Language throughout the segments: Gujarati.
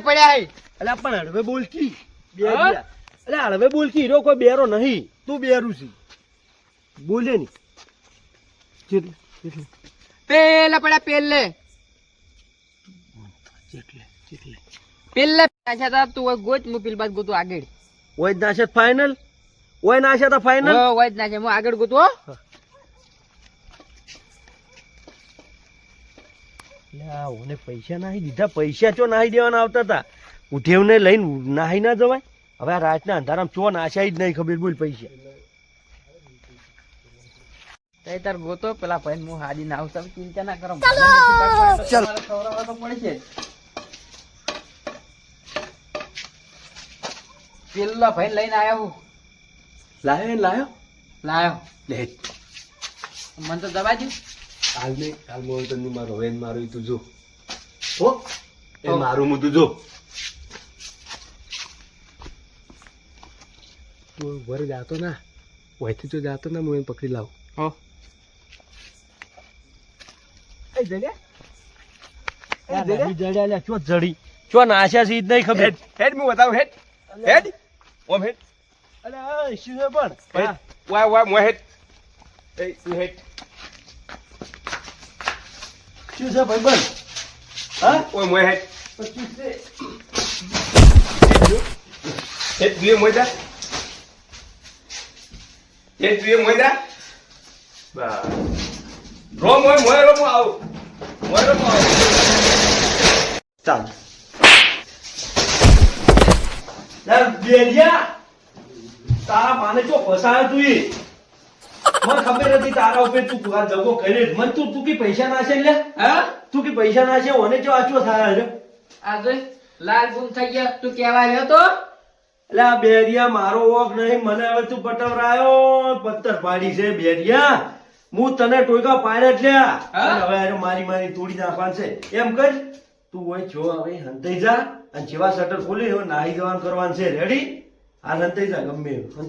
પડ્યા હે. એટલે પણ હળવે બોલકી એટલે હળવે બોલકી હીરો કોઈ બેરો નહીં, તું બેરું છે બોલે ની પેલા પડ્યા પેલે પેલે નાખ્યા તું હોય ગોચ હું પેલી બાદ ગોતું આગળ ઓય નાશે ફાઇનલ ઓય નાશે તો ફાઇનલ હોય જ નાખે હું આગળ ગોતું હો. ઓને પૈસા નાહી દીધા, પૈસા ચો નાહી દેવાના આવતા હતા, ઉઠેવને લઈને નાહી ના જવાય. હવે આ રાતના અંધારામાં ચો નાશાય જ નહીં ખબર બોલ પૈસા તાર ગોતો પેલા ભાઈ હું હાજી ના આવું ચિંતા ના કરો. પડશે પેલા ભાઈ લઈને આવ્યો લાયો લાયો લે મને તો દવા દઉં કાલ નહીં કાલ મોહન તને મારો વેન મારું તું જો હો એ મારું હું તું જો તું વર જાતો ના વહીથી તો જાતો ના હું એને પકડી લાવું હો એ જડ્યા ચો જડી ચો નાશ્યા છે ઈ જ નહીં ખબર. હેડ હું બતાવું હેડ હેડ ઓમ હેડ અલે આ ઇશ્યુ છે પણ હેડ વાય મો હેડ એ તું હેડ શું છે ભાઈબંધ હા ઓય મો હેડ શું છે હેડ તું મોયદા હેડ તું મોયદા બસ રો મોય રો મો આવ મોય રો મો આવ ચાલ યાર બેરિયા તારા માને ચો ફસાયો તું ઈ મને ખબર નથી તારા ઉપર તું આ જગો કરી મન તું કે પૈસા નાશે લે હા તું કે પૈસા નાશે ઓને ચો આચો થાય રે આ જોઈ લાલ ગુમ થઈ ગયા તું કેવા રહ્યો તો એટલે આ બેરિયા મારો વોક નહીં મને હવે તું પટવરાયો પત્તર પાડી છે બેરિયા હું તને ટોયકા પાડ્યા જ લ્યા અને હવે આ મારી તોડી નાખવાનું છે એમ કર તું હોય જો હવે હંતાઈ જા અને જેવા શટર ખોલી હવે નાહી જવાનું કરવાનું છે રેડી આ હંતાઈ જા ગમે એવું.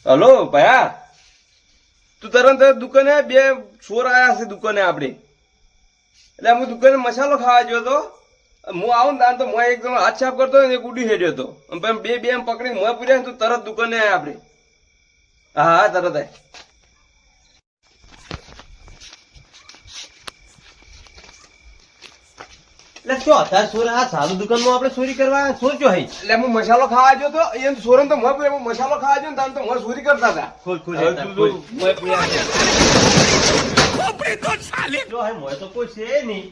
હલો ભયા તું તરત દુકાને બે ચોર આયા છે દુકાને આપડે એટલે હું દુકાને મસાલો ખાવા ગયો હતો હું આવું ને તો મોય એકદમ હાથ સાફ કરતો ને એક ઉડી હેડ્યો હતો બે એમ પકડી મોય પૂર્યા તું તરત દુકાને આયા આપડે હા હા તરત આય એટલે શું હતા સોર આ સાલુ દુકાનમાં આપણે ચોરી કરવા સોર જો હઈ એટલે હું મસાલો ખાવા ગયો તો એમ સોરન તો મોય પૂર્યા હું મસાલો ખાવા ગયો ને તાન તો મોય ચોરી કરતા હતા ખોલ મોય પૂર્યા જો હે મોય તો કોઈ છે નહીં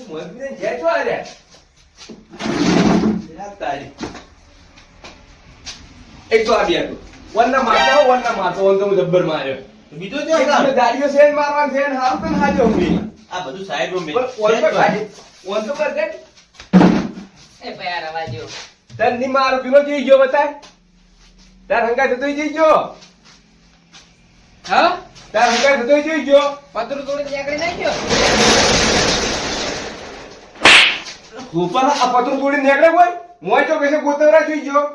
મોય પૂર્યા જે છો આ રે તારી એક તો આ બે વનના મારતો વન તો હું જબ્બર માર્યો બીજો જો ગાડીઓ સેન મારવાનું સેન હાલ તો હાજો હું આ બધું સાહેબ મે વન તો કર દે એ ભયા રવા જો તન ની મારો પીલો જઈ ગયો બતાય તાર હંગા થતો જઈ ગયો હા તાર હંગા થતો જઈ ગયો પતરું તોડી નીકળી નાખ્યો ઉપર આ પતરું તોડી નીકળે કોઈ મોય તો કશે ગોતવરા જઈ ગયો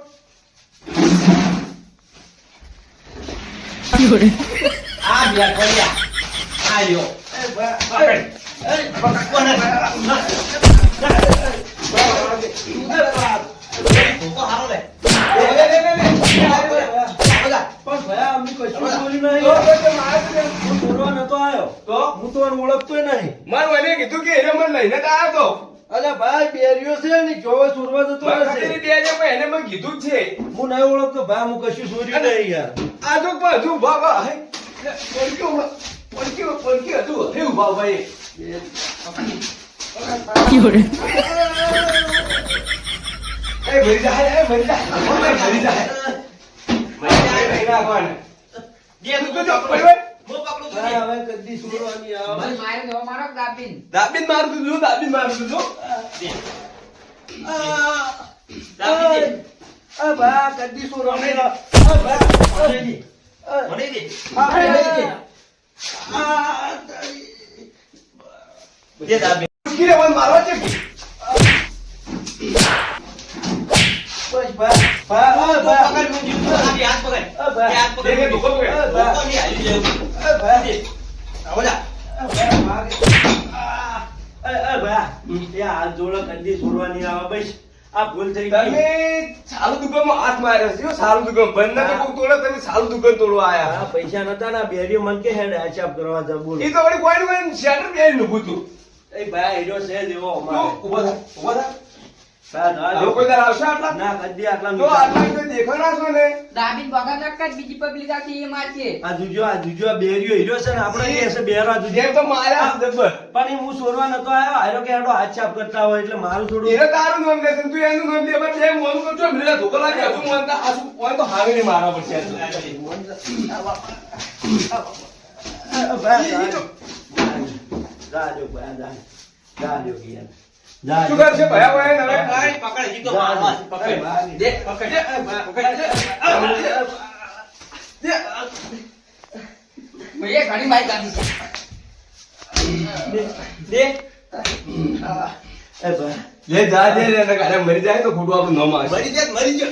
આ બિયા કોલિયા આયો ઓળખતો નહીં મને કીધું કે એને મને લઈને જ આવ્યો તો અલ્યા ભાઈ બેરિયો છે ને જોવે સુરવા જતો હશે એને મને કીધું જ છે હું નહીં ઓળખતો ભાઈ હું કશું ચોર્યું નહીં યાર આ તો બધું બાબા પડક્યો હતું હે ઉભા ભાઈ એ ભરી જાય ભરી જાય હવે કદી સુરવાની આવે મને મારે દવા મારો દાબીન દાબીન મારું તું જો અ બા કદી શું રમે અ બા મને દે જે દાબે કિરે વન મારવા છે બસ બા બા બા પકડ મને જીતો આ હાથ પકડ અ બા હાથ પકડ કે ધોકો પકડ ધોકો ની હાલી લેવું અ બા આવો જા હાથ જોડો કદી છોડવાની આવે બસ આ ભૂલ થઈ ગઈ તમે સાલું દુકાનમાં હાથ માર્યો છે સાલું દુકાન બંધ ના કોઈ તોડે તમે સાલું દુકાન તોડવા આયા આ પૈસા નતા ના બેરીઓ મન કે હેડ આચાપ કરવા જા બોલ એ તો વળી કોઈ કોઈ શેટર બેરી નું ભૂતું એ ભાઈ હીરો છે દેવો તો અમારે ઉભા થા ના હવે કોઈ દર આવશે આટલા ના કદી આટલા તો આટલા તો દેખાણા છો ને દાબીન બગા નક્કા જ બીજી પબ્લિક આખી એ મારશે. આ જુજો આ બેરીઓ હીરો છે ને આપણે કે છે બેરા જુજો જેમ તો માર્યા જબર પણ હું સોરવા નતો આવ્યો હારો કે હેડો આચાપ કરતા હોય એટલે મારું થોડું એને તારું નામ લે તું એનું નામ લે પણ જેમ મોન તો મિલે ધોકો લાગે હજુ મોન તો આસુ મોન તો હાવે ની મારવા પડશે જાજો જાજો શું કરશે ભયા ભયા હવે ભાઈ પકડ જીતો મારવા છે, પકડ દે પકડ દે મેં ઘણી માઈ કાઢી છે. દે લે જા દે રે ને ઘરે મરી જાય તો ખોટું આપણું નામ આવે મરી જા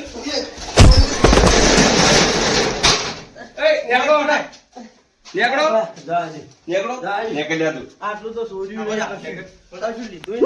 એ નેકળો હટાય નેકળો જાજે નેકળો જા. નેકળ જા તું આટલું તો સોર્યું જા. કશું લીધું